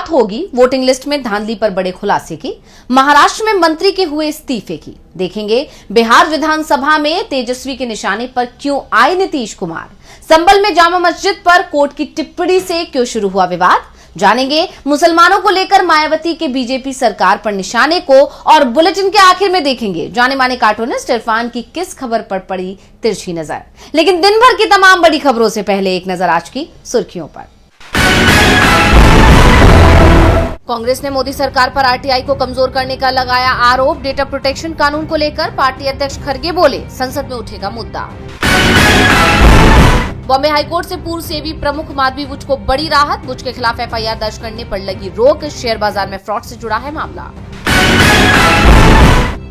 बात होगी voting list में धांधली पर बड़े खुलासे की। महाराष्ट्र में मंत्री के हुए इस्तीफे की। देखेंगे बिहार विधानसभा में तेजस्वी के निशाने पर क्यों आए नीतीश कुमार। संभल में जामा मस्जिद पर कोर्ट की टिप्पणी से क्यों शुरू हुआ विवाद। जानेंगे मुसलमानों को लेकर मायावती के बीजेपी सरकार पर निशाने को। और बुलेटिन के आखिर में देखेंगे जाने माने कार्टूनिस्ट इरफान की किस खबर पर पड़ी तिरछी नजर। लेकिन दिन भर की तमाम बड़ी खबरों से पहले एक नजर आज की सुर्खियों पर। कांग्रेस ने मोदी सरकार पर आरटीआई को कमजोर करने का लगाया आरोप। डेटा प्रोटेक्शन कानून को लेकर पार्टी अध्यक्ष खड़गे बोले, संसद में उठेगा मुद्दा। बॉम्बे हाईकोर्ट से पूर्व सेबी प्रमुख माधवी बुच को बड़ी राहत। बुच के खिलाफ एफआईआर दर्ज करने पर लगी रोक। शेयर बाजार में फ्रॉड से जुड़ा है मामला।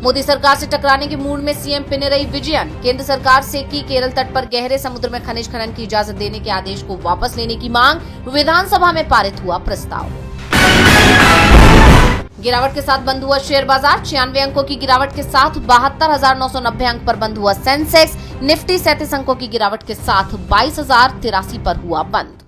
मोदी सरकार से टकराने के मूड में सीएम पिनरई विजयन। केंद्र सरकार से की केरल तट पर गहरे समुद्र में खनिज खनन की इजाजत देने के आदेश को वापस लेने की मांग। विधानसभा में पारित हुआ प्रस्ताव। गिरावट के साथ बंद हुआ शेयर बाजार। 96 अंकों की गिरावट के साथ 72,990 अंक पर बंद हुआ सेंसेक्स। निफ्टी 37 अंकों की गिरावट के साथ 22,083 पर हुआ बंद।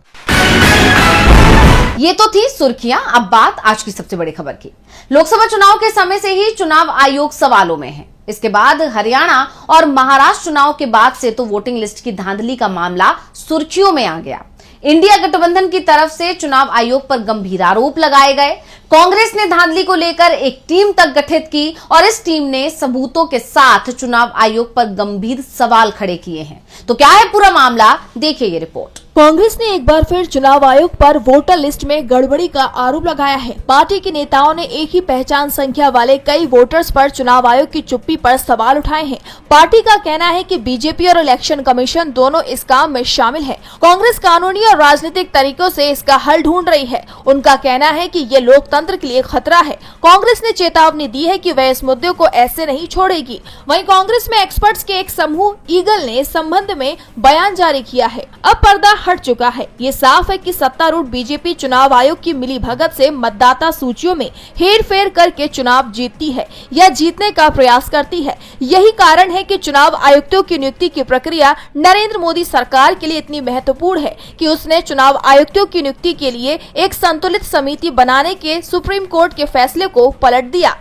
ये तो थी सुर्खियां। अब बात आज की सबसे बड़ी खबर की। लोकसभा चुनाव के समय से ही चुनाव आयोग सवालों में है। इसके बाद हरियाणा और महाराष्ट्र चुनाव के बाद से तो वोटिंग लिस्ट की धांधली का मामला सुर्खियों में आ गया। इंडिया गठबंधन की तरफ से चुनाव आयोग पर गंभीर आरोप लगाए गए। कांग्रेस ने धांधली को लेकर एक टीम तक गठित की और इस टीम ने सबूतों के साथ चुनाव आयोग पर गंभीर सवाल खड़े किए हैं। तो क्या है पूरा मामला, देखिए ये रिपोर्ट। कांग्रेस ने एक बार फिर चुनाव आयोग पर वोटर लिस्ट में गड़बड़ी का आरोप लगाया है। पार्टी के नेताओं ने एक ही पहचान संख्या वाले कई वोटर्स पर चुनाव आयोग की चुप्पी पर सवाल उठाए हैं। पार्टी का कहना है कि बीजेपी और इलेक्शन कमीशन दोनों इस काम में शामिल है। कांग्रेस कानूनी और राजनीतिक तरीकों से इसका हल ढूंढ रही है। उनका कहना है कि ये लोकतंत्र के लिए खतरा है। कांग्रेस ने चेतावनी दी है कि वह इस मुद्दे को ऐसे नहीं छोड़ेगी। वहीं कांग्रेस में एक्सपर्ट्स के एक समूह ईगल ने इस संबंध में बयान जारी किया है। अब पर्दा हट चुका है। ये साफ है कि सत्तारूढ़ बीजेपी चुनाव आयोग की मिलीभगत से मतदाता सूचियों में हेरफेर करके चुनाव जीतती है या जीतने का प्रयास करती है। यही कारण है कि चुनाव आयुक्तों की नियुक्ति की प्रक्रिया नरेंद्र मोदी सरकार के लिए इतनी महत्वपूर्ण है कि उसने चुनाव आयुक्तों की नियुक्ति के लिए एक संतुलित समिति बनाने के सुप्रीम कोर्ट के फैसले को पलट दिया।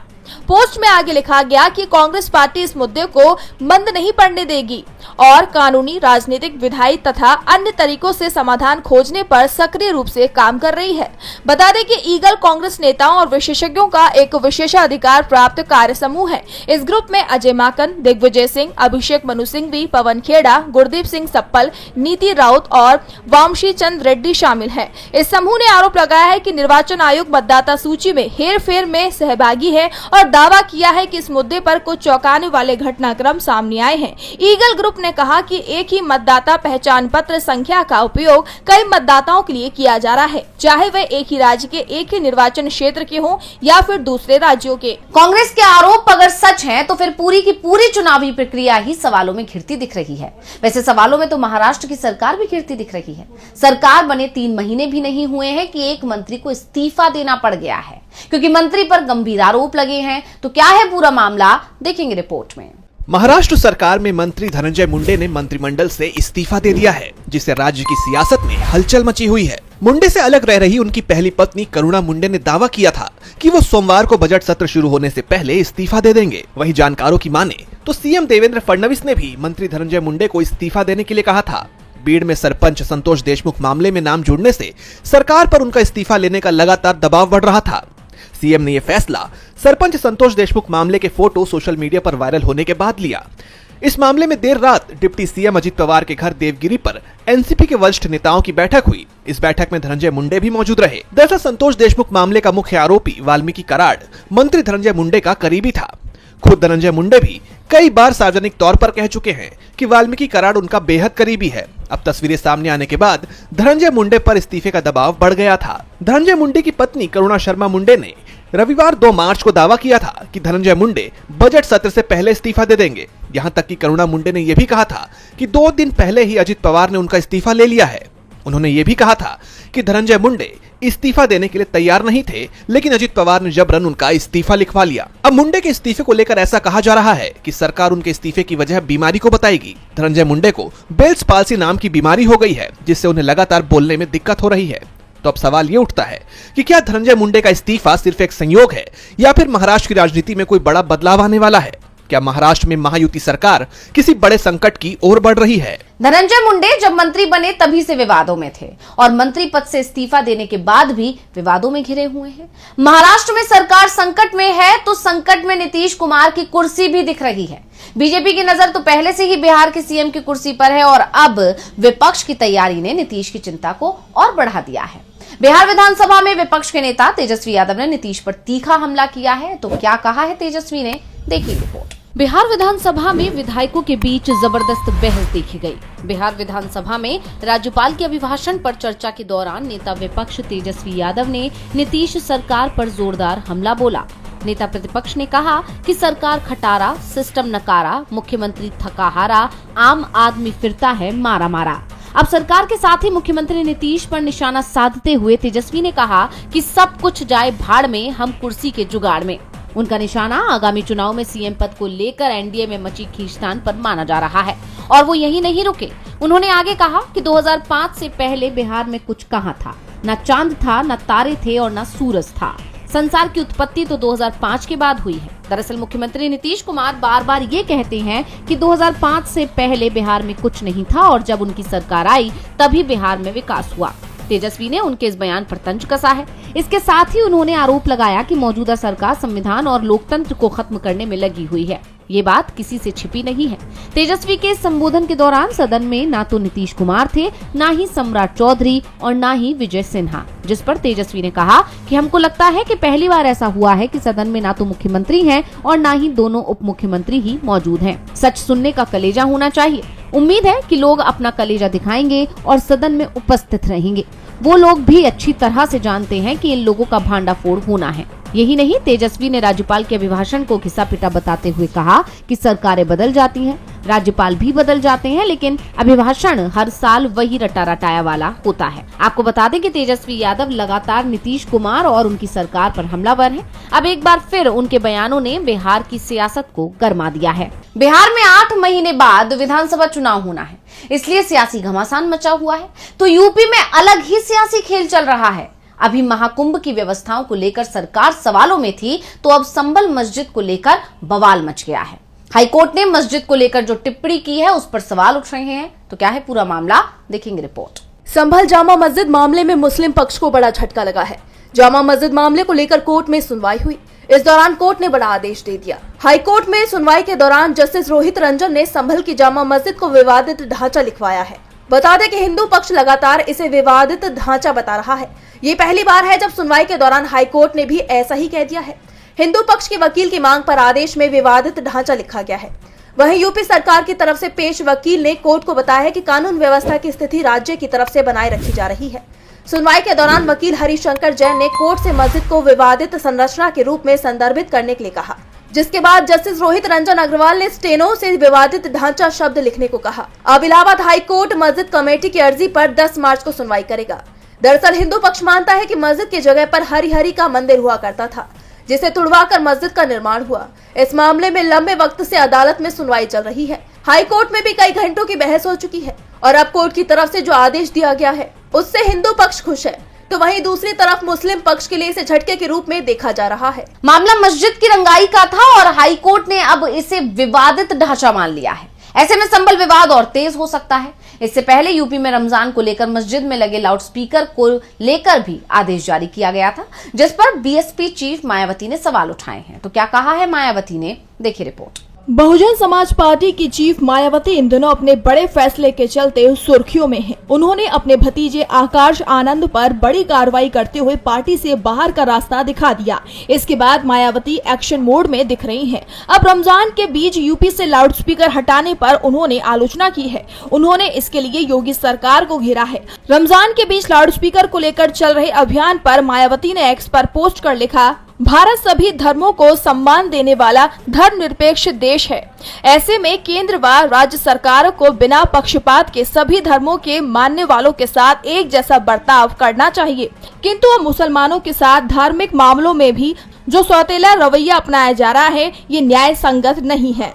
पोस्ट में आगे लिखा गया कि कांग्रेस पार्टी इस मुद्दे को बंद नहीं पड़ने देगी और कानूनी, राजनीतिक, विधायी तथा अन्य तरीकों से समाधान खोजने पर सक्रिय रूप से काम कर रही है। बता दें कि ईगल कांग्रेस नेताओं और विशेषज्ञों का एक विशेषाधिकार प्राप्त कार्य समूह है। इस ग्रुप में अजय माकन, दिग्विजय सिंह, अभिषेक मनु सिंघवी, पवन खेड़ा, गुरदीप सिंह सप्पल, नीति राउत और वामशी चंद रेड्डी शामिल है। इस समूह ने आरोप लगाया है कि निर्वाचन आयोग मतदाता सूची में हेरफेर में सहभागी है और दावा किया है कि इस मुद्दे पर कुछ चौंकाने वाले घटनाक्रम सामने आए हैं। ईगल ग्रुप ने कहा कि एक ही मतदाता पहचान पत्र संख्या का उपयोग कई मतदाताओं के लिए किया जा रहा है, चाहे वे एक ही राज्य के एक ही निर्वाचन क्षेत्र के हों या फिर दूसरे राज्यों के। कांग्रेस के आरोप अगर सच हैं, तो फिर पूरी की पूरी चुनावी प्रक्रिया ही सवालों में घिरती दिख रही है। वैसे सवालों में तो महाराष्ट्र की सरकार भी घिरती दिख रही है। सरकार बने 3 महीने भी नहीं हुए हैं कि एक मंत्री को इस्तीफा देना पड़ गया है क्योंकि मंत्री पर गंभीर आरोप लगे हैं। तो क्या है पूरा मामला, देखेंगे रिपोर्ट में। महाराष्ट्र सरकार में मंत्री धनंजय मुंडे ने मंत्रिमंडल से इस्तीफा दे दिया है, जिससे राज्य की सियासत में हलचल मची हुई है। मुंडे से अलग रह रही उनकी पहली पत्नी करुणा मुंडे ने दावा किया था कि वो सोमवार को बजट सत्र शुरू होने से पहले इस्तीफा दे देंगे। वहीं जानकारों की माने तो सीएम देवेंद्र फडणवीस ने भी मंत्री धनंजय मुंडे को इस्तीफा देने के लिए कहा था। बीड़ में सरपंच संतोष देशमुख मामले में नाम जुड़ने से सरकार पर उनका इस्तीफा लेने का लगातार दबाव बढ़ रहा था। सीएम ने यह फैसला सरपंच संतोष देशमुख मामले के फोटो सोशल मीडिया पर वायरल होने के बाद लिया। इस मामले में देर रात डिप्टी सीएम अजित पवार के घर देवगिरी पर एनसीपी के वरिष्ठ नेताओं की बैठक हुई। इस बैठक में धनंजय मुंडे भी मौजूद रहे। दरअसल संतोष देशमुख मामले का मुख्य आरोपी वाल्मीकि कराड़ मंत्री धनंजय मुंडे का करीबी था। खुद धनंजय मुंडे भी कई बार सार्वजनिक तौर पर कह चुके हैं कि वाल्मीकि कराड़ उनका बेहद करीबी है। अब तस्वीरें सामने आने के बाद धनंजय मुंडे पर इस्तीफे का दबाव बढ़ गया था। धनंजय मुंडे की पत्नी करुणा शर्मा मुंडे ने रविवार 2 मार्च को दावा किया था कि धनंजय मुंडे बजट सत्र से पहले इस्तीफा दे देंगे। यहां तक कि करुणा मुंडे ने यह भी कहा था कि 2 दिन पहले ही अजित पवार ने उनका इस्तीफा ले लिया है। उन्होंने ये भी कहा था कि धनंजय मुंडे इस्तीफा देने के लिए तैयार नहीं थे, लेकिन अजित पवार ने जबरन उनका इस्तीफा लिखवा लिया। अब मुंडे के इस्तीफे को लेकर ऐसा कहा जा रहा है कि सरकार उनके इस्तीफे की वजह बीमारी को बताएगी। धनंजय मुंडे को बेल्स पाल्सी नाम की बीमारी हो गई है, जिससे उन्हें लगातार बोलने में दिक्कत हो रही है। तो अब सवाल ये उठता है कि क्या धनंजय मुंडे का इस्तीफा सिर्फ एक संयोग है या फिर महाराष्ट्र की राजनीति में कोई बड़ा बदलाव आने वाला है? क्या महाराष्ट्र में महायुति सरकार किसी बड़े संकट की ओर बढ़ रही है? धनंजय मुंडे जब मंत्री बने तभी से विवादों में थे और मंत्री पद से इस्तीफा देने के बाद भी विवादों में घिरे हुए हैं। महाराष्ट्र में सरकार संकट में है तो संकट में नीतीश कुमार की कुर्सी भी दिख रही है। बीजेपी की नजर तो पहले से ही बिहार के सीएम की कुर्सी पर है और अब विपक्ष की तैयारी ने नीतीश की चिंता को और बढ़ा दिया है। बिहार विधानसभा में विपक्ष के नेता तेजस्वी यादव ने नीतीश पर तीखा हमला किया है। तो क्या कहा है तेजस्वी ने, देखिए रिपोर्ट। बिहार विधानसभा में विधायकों के बीच जबरदस्त बहस देखी गई। बिहार विधानसभा में राज्यपाल के अभिभाषण पर चर्चा के दौरान नेता विपक्ष तेजस्वी यादव ने नीतीश सरकार पर जोरदार हमला बोला। नेता प्रतिपक्ष ने कहा कि सरकार खटारा, सिस्टम नकारा, मुख्यमंत्री थकाहारा, आम आदमी फिरता है मारा मारा। अब सरकार के साथ ही मुख्यमंत्री नीतीश पर निशाना साधते हुए तेजस्वी ने कहा कि सब कुछ जाए भाड़ में, हम कुर्सी के जुगाड़ में। उनका निशाना आगामी चुनाव में सीएम पद को लेकर एनडीए में मची खींचतान पर माना जा रहा है और वो यही नहीं रुके। उन्होंने आगे कहा कि 2005 से पहले बिहार में कुछ कहाँ था, न चांद था, न तारे थे और न सूरज था। संसार की उत्पत्ति तो 2005 के बाद हुई है। दरअसल मुख्यमंत्री नीतीश कुमार बार बार ये कहते हैं कि 2005 से पहले बिहार में कुछ नहीं था और जब उनकी सरकार आई तभी बिहार में विकास हुआ। तेजस्वी ने उनके इस बयान पर तंज कसा है। इसके साथ ही उन्होंने आरोप लगाया कि मौजूदा सरकार संविधान और लोकतंत्र को खत्म करने में लगी हुई है। ये बात किसी से छिपी नहीं है। तेजस्वी के संबोधन के दौरान सदन में ना तो नीतीश कुमार थे, ना ही सम्राट चौधरी और ना ही विजय सिन्हा, जिस पर तेजस्वी ने कहा कि हमको लगता है कि पहली बार ऐसा हुआ है कि सदन में ना तो मुख्यमंत्री हैं और ना ही दोनों उप मुख्यमंत्री ही मौजूद हैं। सच सुनने का कलेजा होना चाहिए। उम्मीद है कि लोग अपना कलेजा दिखाएंगे और सदन में उपस्थित रहेंगे। वो लोग भी अच्छी तरह से जानते हैं कि इन लोगों का भांडाफोड़ होना है। यही नहीं, तेजस्वी ने राज्यपाल के अभिभाषण को घिसा पिटा बताते हुए कहा कि सरकारें बदल जाती हैं, राज्यपाल भी बदल जाते हैं, लेकिन अभिभाषण हर साल वही रटा रटाया वाला होता है। आपको बता दें कि तेजस्वी यादव लगातार नीतीश कुमार और उनकी सरकार पर हमलावर हैं। अब एक बार फिर उनके बयानों ने बिहार की सियासत को गरमा दिया है। बिहार में 8 महीने बाद विधानसभा चुनाव होना है, इसलिए सियासी घमासान मचा हुआ है। तो यूपी में अलग ही सियासी खेल चल रहा है। अभी महाकुंभ की व्यवस्थाओं को लेकर सरकार सवालों में थी, तो अब संभल मस्जिद को लेकर बवाल मच गया है। हाईकोर्ट ने मस्जिद को लेकर जो टिप्पणी की है उस पर सवाल उठ रहे हैं। तो क्या है पूरा मामला, देखेंगे रिपोर्ट। संभल जामा मस्जिद मामले में मुस्लिम पक्ष को बड़ा झटका लगा है। जामा मस्जिद मामले को लेकर कोर्ट में सुनवाई हुई। इस दौरान कोर्ट ने बड़ा आदेश दे दिया। हाईकोर्ट में सुनवाई के दौरान जस्टिस रोहित रंजन ने संभल की जामा मस्जिद को विवादित ढांचा लिखवाया है। बता दें कि हिंदू पक्ष लगातार इसे विवादित ढांचा बता रहा है। ये पहली बार है जब सुनवाई के दौरान हाईकोर्ट ने भी ऐसा ही कह दिया है। हिंदू पक्ष के वकील की मांग पर आदेश में विवादित ढांचा लिखा गया है। वहीं यूपी सरकार की तरफ से पेश वकील ने कोर्ट को बताया है कि कानून व्यवस्था की स्थिति राज्य की तरफ से बनाए रखी जा रही है। सुनवाई के दौरान वकील हरिशंकर जैन ने कोर्ट से मस्जिद को विवादित संरचना के रूप में संदर्भित करने के लिए कहा, जिसके बाद जस्टिस रोहित रंजन अग्रवाल ने स्टेनो से विवादित ढांचा शब्द लिखने को कहा। अब इलाहाबाद हाईकोर्ट मस्जिद कमेटी की अर्जी पर 10 मार्च को सुनवाई करेगा। दरअसल हिंदू पक्ष मानता है कि मस्जिद की जगह पर हरिहरी का मंदिर हुआ करता था, जिसे तुड़वाकर मस्जिद का निर्माण हुआ। इस मामले में लंबे वक्त से अदालत में सुनवाई चल रही है। हाई कोर्ट में भी कई घंटों की बहस हो चुकी है और अब कोर्ट की तरफ से जो आदेश दिया गया है उससे हिंदू पक्ष खुश है, तो वहीं दूसरी तरफ मुस्लिम पक्ष के लिए इसे झटके के रूप में देखा जा रहा है। मामला मस्जिद की रंगाई का था और हाई कोर्ट ने अब इसे विवादित ढांचा मान लिया है। ऐसे में संभल विवाद और तेज हो सकता है। इससे पहले यूपी में रमजान को लेकर मस्जिद में लगे लाउडस्पीकर को लेकर भी आदेश जारी किया गया था, जिस पर बीएसपी चीफ मायावती ने सवाल उठाए हैं। तो क्या कहा है मायावती ने, देखिए रिपोर्ट। बहुजन समाज पार्टी की चीफ मायावती इन दिनों अपने बड़े फैसले के चलते सुर्खियों में हैं। उन्होंने अपने भतीजे आकाश आनंद पर बड़ी कार्रवाई करते हुए पार्टी से बाहर का रास्ता दिखा दिया। इसके बाद मायावती एक्शन मोड में दिख रही हैं। अब रमजान के बीच यूपी से लाउडस्पीकर हटाने पर उन्होंने आलोचना की है। उन्होंने इसके लिए योगी सरकार को घेरा है। रमजान के बीच लाउडस्पीकर को लेकर चल रहे अभियान पर मायावती ने एक्स पर पोस्ट कर लिखा, भारत सभी धर्मों को सम्मान देने वाला धर्मनिरपेक्ष देश है। ऐसे में केंद्र व राज्य सरकार को बिना पक्षपात के सभी धर्मों के मानने वालों के साथ एक जैसा बर्ताव करना चाहिए, किंतु अब मुसलमानों के साथ धार्मिक मामलों में भी जो सौतेला रवैया अपनाया जा रहा है, ये न्याय संगत नहीं है।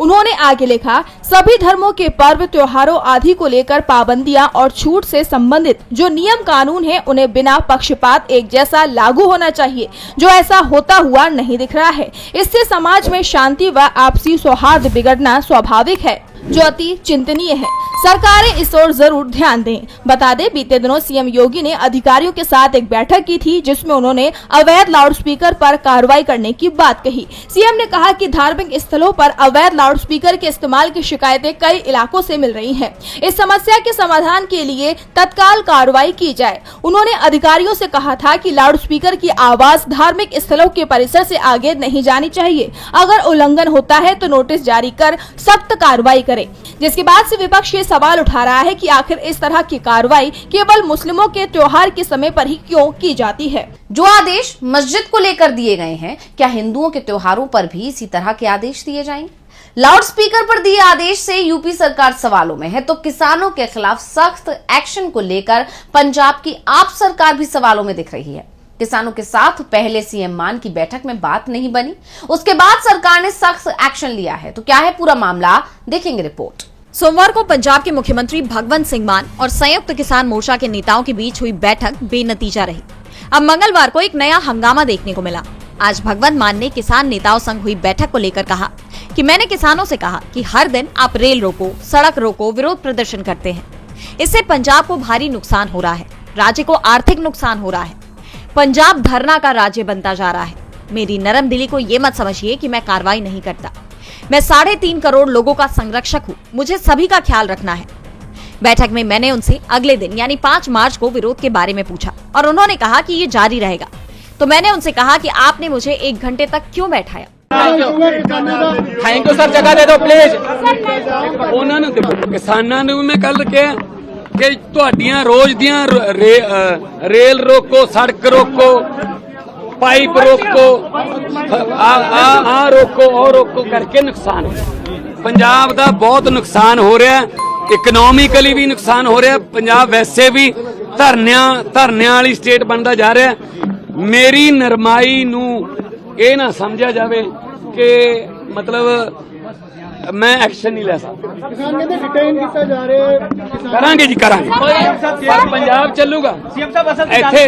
उन्होंने आगे लिखा, सभी धर्मों के पर्व त्योहारों आदि को लेकर पाबंदियां और छूट से संबंधित जो नियम कानून है उन्हें बिना पक्षपात एक जैसा लागू होना चाहिए, जो ऐसा होता हुआ नहीं दिख रहा है। इससे समाज में शांति व आपसी सौहार्द बिगड़ना स्वाभाविक है, जो अति चिंतनीय है। सरकारें इस ओर जरूर ध्यान दें। बता दें, बीते दिनों सीएम योगी ने अधिकारियों के साथ एक बैठक की थी, जिसमें उन्होंने अवैध लाउडस्पीकर पर कार्रवाई करने की बात कही। सीएम ने कहा कि धार्मिक स्थलों पर अवैध लाउडस्पीकर के इस्तेमाल की शिकायतें कई इलाकों से मिल रही हैं। इस समस्या के समाधान के लिए तत्काल कार्रवाई की जाए। उन्होंने अधिकारियों से कहा था कि लाउडस्पीकर की आवाज धार्मिक स्थलों के परिसर से आगे नहीं जानी चाहिए। अगर उल्लंघन होता है तो नोटिस जारी कर सख्त कार्रवाई करें। जिसके बाद से विपक्ष ये सवाल उठा रहा है कि आखिर इस तरह की कार्रवाई केवल मुस्लिमों के त्योहार के समय पर ही क्यों की जाती है। जो आदेश मस्जिद को लेकर दिए गए हैं, क्या हिंदुओं के त्योहारों पर भी इसी तरह के आदेश दिए जाएंगे? लाउडस्पीकर पर दिए आदेश से यूपी सरकार सवालों में है, तो किसानों के खिलाफ सख्त एक्शन को लेकर पंजाब की आप सरकार भी सवालों में दिख रही है। किसानों के साथ पहले सीएम मान की बैठक में बात नहीं बनी, उसके बाद सरकार ने सख्त एक्शन लिया है। तो क्या है पूरा मामला, देखेंगे रिपोर्ट। सोमवार को पंजाब के मुख्यमंत्री भगवंत सिंह मान और संयुक्त किसान मोर्चा के नेताओं के बीच हुई बैठक बेनतीजा रही। अब मंगलवार को एक नया हंगामा देखने को मिला। आज भगवंत मान ने किसान नेताओं संग हुई बैठक को लेकर कहा कि मैंने किसानों से कहा कि हर दिन आप रेल रोको, सड़क रोको, विरोध प्रदर्शन करते हैं। इससे पंजाब को भारी नुकसान हो रहा है, राज्य को आर्थिक नुकसान हो रहा है। पंजाब धरना का राज्य बनता जा रहा है। मेरी नरम दिली को ये मत समझिए कि मैं कार्रवाई नहीं करता। मैं 3.5 करोड़ लोगों का संरक्षक हूँ, मुझे सभी का ख्याल रखना है। बैठक में मैंने उनसे अगले दिन यानी 5 मार्च को विरोध के बारे में पूछा और उन्होंने कहा कि ये जारी रहेगा। तो मैंने उनसे कहा कि आपने मुझे 1 घंटे तक क्यों बैठाया। थैंक यू सर, जगह दे दो प्लीज। उन्होंने किसानों ने मैं कल किया कि तुहाडियां रोज दियां रेल रोको, सड़क रोको, पाइप रोको, आ रोको और रोको करके नुकसान हो। पंजाब का बहुत नुकसान हो रहा है, इकनॉमिकली भी नुकसान हो रहा है। पंजाब वैसे भी धरने वाली स्टेट बनता जा रहा है। मेरी नरमाई नू ये ना समझा जाए कि मतलब मैं एक्शन नहीं ले सकता। किसान कहते डिटेन किया जा रहा है। करांगे जी, करांगे, पर पंजाब चलूगा। ਇੱਥੇ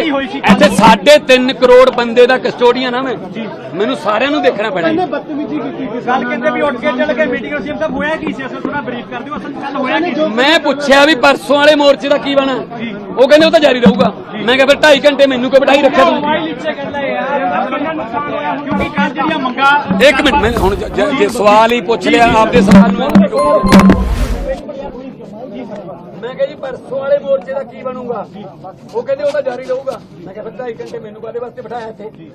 3.5 करोड़ बंदे ਦਾ ਕਸਟੋਡੀਅਨ ਆ मैं, ਮੈਨੂੰ ਸਾਰਿਆਂ ਨੂੰ ਦੇਖਣਾ ਪੈਣਾ। बदतमीजी की ਕੱਲ ਕਹਿੰਦੇ ਵੀ ਉੱਠ ਕੇ ਚੱਲ ਕੇ ਮੀਟਿੰਗ ਨੂੰ ਸੀਐਮ ਸਾਹਿਬ ਹੋਇਆ ਕੀ ਸੀ, ਅਸਲ ਥੋੜਾ ਬਰੀਫ ਕਰ ਦਿਓ, ਅਸਲ ਕੱਲ ਹੋਇਆ ਕੀ। ਮੈਂ ਪੁੱਛਿਆ ਵੀ ਪਰਸੋਂ ਵਾਲੇ ਮੋਰਚੇ ਦਾ ਕੀ ਬਣਾ, ਉਹ ਕਹਿੰਦੇ ਉਹ ਤਾਂ ਜਾਰੀ ਰਹੂਗਾ। ਮੈਂ ਕਿਹਾ ਫਿਰ 2.5 ਘੰਟੇ ਮੈਨੂੰ ਕਿਉਂ ਬਿਠਾਈ ਰੱਖਿਆ ਤੁਸੀਂ। ਕਿਉਂਕਿ ਕੱਲ ਜਿਹੜੀਆਂ ਮੰਗਾਂ। 1 ਮਿੰਟ, ਮੈਂ ਹੁਣ ਜੇ ਸਵਾਲ ਹੀ ਪੁੱਛ ਲਿਆ ਆਪਦੇ ਸਵਾਲ ਨੂੰ ਮੈਂ ਕਿਹਾ ਜੀ ਪਰਸੋਂ ਵਾਲੇ ਮੋਰਚੇ ਦਾ ਕੀ ਬਣੂਗਾ, ਉਹ ਕਹਿੰਦੇ ਉਹ ਤਾਂ ਜਾਰੀ ਰਹੂਗਾ। ਮੈਂ ਕਿਹਾ ਫਿਰ 2.5 ਘੰਟੇ ਮੈਨੂੰ ਕਾਹਦੇ ਵਾਸਤੇ ਬਿਠਾਇਆ ਇੱਥੇ।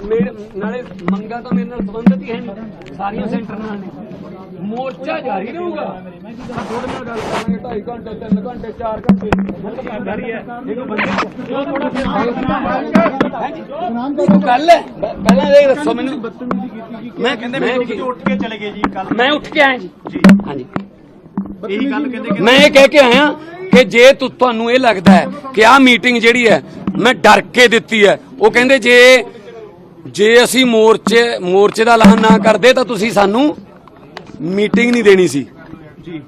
ਮੇਰੇ ਨਾਲੇ ਮੰਗਾਂ ਤਾਂ ਮੇਰੇ ਨਾਲ ਸੰਬੰਧਿਤ ਹੀ ਹਨ ਸਾਰੀਆਂ ਸੈਂਟਰ ਨਾਲ ਨੇ। ਮੋਰਚਾ ਜਾਰੀ ਰਹੂਗਾ। ਥੋੜੇ ਨਾਲ ਗੱਲ ਕਰਾਂਗੇ 2.5 ਘੰਟੇ, 3 ਘੰਟੇ, 4 ਘੰਟੇ ਜਾਰੀ ਹੈ। ਗੱਲ ਹੈ ਪਹਿਲਾਂ ਇਹ ਦੱਸੋ ਮੈਨੂੰ। ਮੈਂ ਕਹਿੰਦੇ ਮੀਟਿੰਗ ਤੋਂ ਉੱਠ ਕੇ ਚਲੇ ਗਏ ਜੀ ਕੱਲ। ਮੈਂ ਉੱਠ ਕੇ ਆਇਆ ਜੀ। ਹਾਂਜੀ, ਇਹੀ ਗੱਲ ਕਹਿੰਦੇ ਮੈਂ ਇਹ ਕਹਿ ਕੇ ਆਇਆ ਕਿ ਜੇ ਤੁਹਾਨੂੰ ਇਹ ਲੱਗਦਾ ਹੈ ਕਿ ਆਹ ਮੀਟਿੰਗ ਜਿਹੜੀ ਹੈ ਮੈਂ ਡਰ ਕੇ ਦਿੱਤੀ ਹੈ, ਉਹ ਕਹਿੰਦੇ ਜੇ ਅਸੀਂ ਮੋਰਚੇ ਦਾ ਐਲਾਨ ਨਾ ਕਰਦੇ ਤਾਂ ਤੁਸੀਂ ਸਾਨੂੰ ਮੀਟਿੰਗ ਨਹੀਂ ਦੇਣੀ ਸੀ ਜੀ।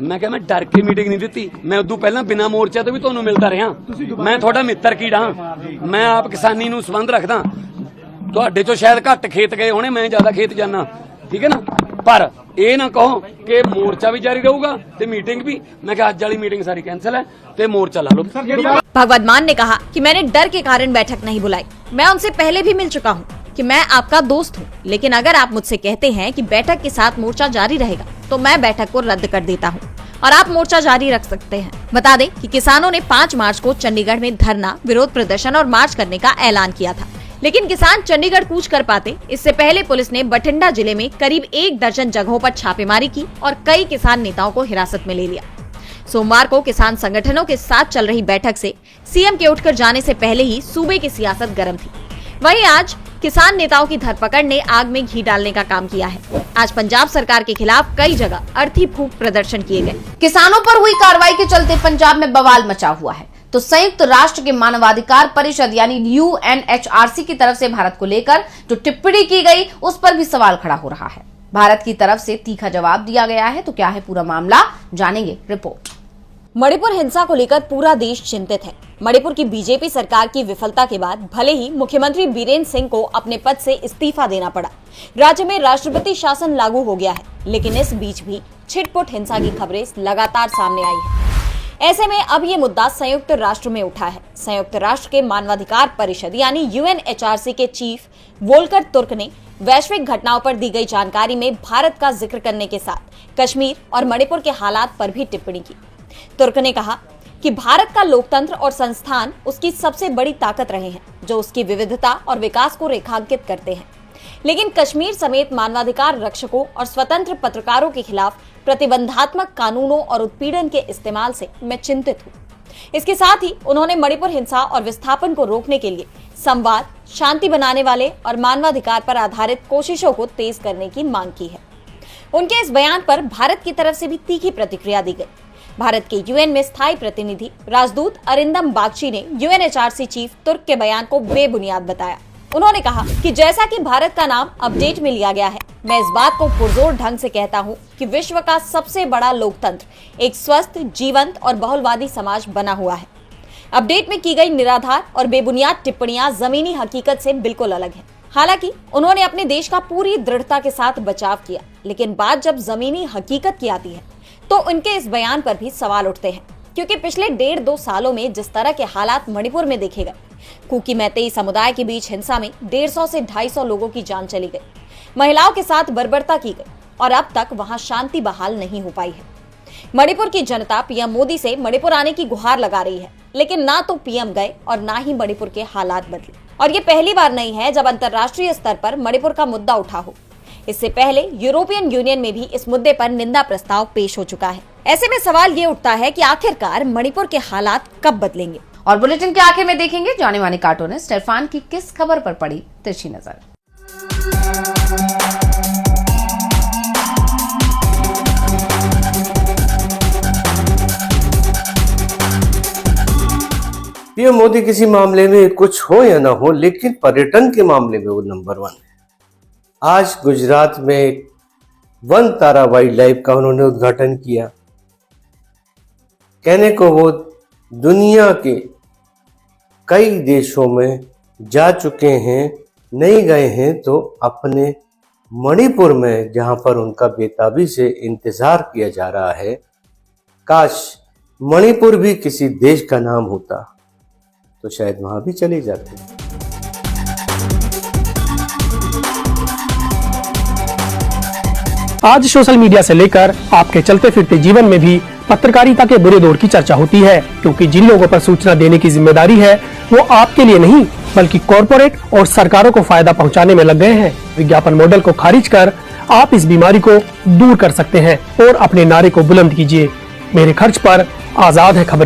ਮੈਂ ਕਿਹਾ ਮੈਂ ਡਰ ਕੇ ਮੀਟਿੰਗ ਨਹੀਂ ਦਿੱਤੀ, ਮੈਂ ਉਦੋਂ ਪਹਿਲਾਂ ਬਿਨਾਂ ਮੋਰਚੇ ਤੋਂ ਵੀ ਤੁਹਾਨੂੰ ਮਿਲਦਾ ਰਿਹਾ। ਮੈਂ ਤੁਹਾਡਾ ਮਿੱਤਰ ਕੀੜਾ, ਮੈਂ ਆਪ ਕਿਸਾਨੀ ਨੂੰ ਸੰਬੰਧ ਰੱਖਦਾ। ਤੁਹਾਡੇ ਚੋਂ ਸ਼ਾਇਦ ਘੱਟ ਖੇਤ ਗਏ ਹੋਣੇ, ਮੈਂ ਜ਼ਿਆਦਾ ਖੇਤ ਜਾਣਾ, ਠੀਕ ਹੈ ना। पर ये ना कहो कि मोर्चा भी जारी रहूगा ते मीटिंग भी। मैं कहा आज वाली मीटिंग सारी कैंसिल है ते मोर्चा ला लो। भगवंत मान ने कहा कि मैंने डर के कारण बैठक नहीं बुलाई। मैं उनसे पहले भी मिल चुका हूँ कि मैं आपका दोस्त हूँ, लेकिन अगर आप मुझसे कहते हैं कि बैठक के साथ मोर्चा जारी रहेगा तो मैं बैठक को रद्द कर देता हूँ और आप मोर्चा जारी रख सकते हैं। बता दें कि किसानों ने 5 मार्च को चंडीगढ़ में धरना, विरोध प्रदर्शन और मार्च करने का ऐलान किया था, लेकिन किसान चंडीगढ़ कूच कर पाते इससे पहले पुलिस ने बठिंडा जिले में करीब 1 दर्जन जगहों पर छापेमारी की और कई किसान नेताओं को हिरासत में ले लिया। सोमवार को किसान संगठनों के साथ चल रही बैठक से सीएम के उठकर जाने से पहले ही सूबे की सियासत गर्म थी। वहीं आज किसान नेताओं की धरपकड़ ने आग में घी डालने का काम किया है। आज पंजाब सरकार के खिलाफ कई जगह अर्थी फूंक प्रदर्शन किए गए। किसानों पर हुई कार्रवाई के चलते पंजाब में बवाल मचा हुआ है, तो संयुक्त राष्ट्र के मानवाधिकार परिषद यानी UNHRC की तरफ से भारत को लेकर जो टिप्पणी की गई उस पर भी सवाल खड़ा हो रहा है। भारत की तरफ से तीखा जवाब दिया गया है। तो क्या है पूरा मामला, जानेंगे रिपोर्ट। मणिपुर हिंसा को लेकर पूरा देश चिंतित है। मणिपुर की बीजेपी सरकार की विफलता के बाद भले ही मुख्यमंत्री बीरेंद्र सिंह को अपने पद से इस्तीफा देना पड़ा, राज्य में राष्ट्रपति शासन लागू हो गया है, लेकिन इस बीच भी छिटपुट हिंसा की खबरें लगातार सामने आई है। ऐसे में अब ये मुद्दा संयुक्त राष्ट्र में उठा है। संयुक्त राष्ट्र के मानवाधिकार परिषद यानी UNHRC के चीफ वोल्कर तुर्क ने वैश्विक घटनाओं पर दी गई जानकारी में भारत का जिक्र करने के साथ कश्मीर और मणिपुर के हालात पर भी टिप्पणी की। तुर्क ने कहा कि भारत का लोकतंत्र और संस्थान उसकी सबसे बड़ी ताकत रहे हैं, जो उसकी विविधता और विकास को रेखांकित करते हैं। लेकिन कश्मीर समेत मानवाधिकार रक्षकों और स्वतंत्र पत्रकारों के खिलाफ प्रतिबंधात्मक कानूनों और उत्पीड़न के इस्तेमाल से मैं चिंतित हूँ। इसके साथ ही उन्होंने मणिपुर हिंसा और विस्थापन को रोकने के लिए संवाद, शांति बनाने वाले और मानवाधिकार पर आधारित कोशिशों को तेज करने की मांग की है। उनके इस बयान पर भारत की तरफ से भी तीखी प्रतिक्रिया दी गई। भारत के UN में स्थायी प्रतिनिधि राजदूत अरिंदम बागची ने UNHRC चीफ तुर्क के बयान को बेबुनियाद बताया। उन्होंने कहा कि जैसा कि भारत का नाम अपडेट में लिया गया है, मैं इस बात को पुरजोर ढंग से कहता हूं कि विश्व का सबसे बड़ा लोकतंत्र एक स्वस्थ, जीवंत और बहुलवादी समाज बना हुआ है। अपडेट में की गई निराधार और बेबुनियाद टिप्पणियां जमीनी हकीकत से बिल्कुल अलग है। हालांकि उन्होंने अपने देश का पूरी दृढ़ता के साथ बचाव किया, लेकिन बात जब जमीनी हकीकत की आती है तो उनके इस बयान पर भी सवाल उठते हैं, क्योंकि पिछले 1.5-2 सालों में जिस तरह के हालात मणिपुर में देखे गए, कुकी मैतेई समुदाय के बीच हिंसा में 150 से 250 लोगों की जान चली गई, महिलाओं के साथ बर्बरता की गई और अब तक वहां शांति बहाल नहीं हो पाई है। मणिपुर की जनता पीएम मोदी से मणिपुर आने की गुहार लगा रही है, लेकिन ना तो पीएम गए और ना ही मणिपुर के हालात बदले। और ये पहली बार नहीं है जब अंतर्राष्ट्रीय स्तर पर मणिपुर का मुद्दा उठा हो। इससे पहले यूरोपियन यूनियन में भी इस मुद्दे पर निंदा प्रस्ताव पेश हो चुका है। ऐसे में सवाल ये उठता है कि आखिरकार मणिपुर के हालात कब बदलेंगे। और बुलेटिन के आखिर में देखेंगे जाने माने कार्टूनिस्ट इरफान की किस खबर पर पड़ी तिरछी नजर। पीएम मोदी किसी मामले में कुछ हो या ना हो, लेकिन पर्यटन के मामले में वो नंबर 1 है। आज गुजरात में वन तारा वाइल्ड लाइफ का उन्होंने उद्घाटन किया। कहने को वो दुनिया के कई देशों में जा चुके हैं, नहीं गए हैं तो अपने मणिपुर में, जहां पर उनका बेताबी से इंतजार किया जा रहा है, काश मणिपुर भी किसी देश का नाम होता तो शायद वहां भी चले जाते। आज सोशल मीडिया से लेकर आपके चलते फिरते जीवन में भी पत्रकारिता के बुरे दौर की चर्चा होती है, क्योंकि जिन लोगों पर सूचना देने की जिम्मेदारी है वो आपके लिए नहीं बल्कि कॉरपोरेट और सरकारों को फायदा पहुंचाने में लग गए हैं। विज्ञापन मॉडल को खारिज कर आप इस बीमारी को दूर कर सकते हैं और अपने नारे को बुलंद कीजिए। मेरे खर्च पर आजाद है खबरें।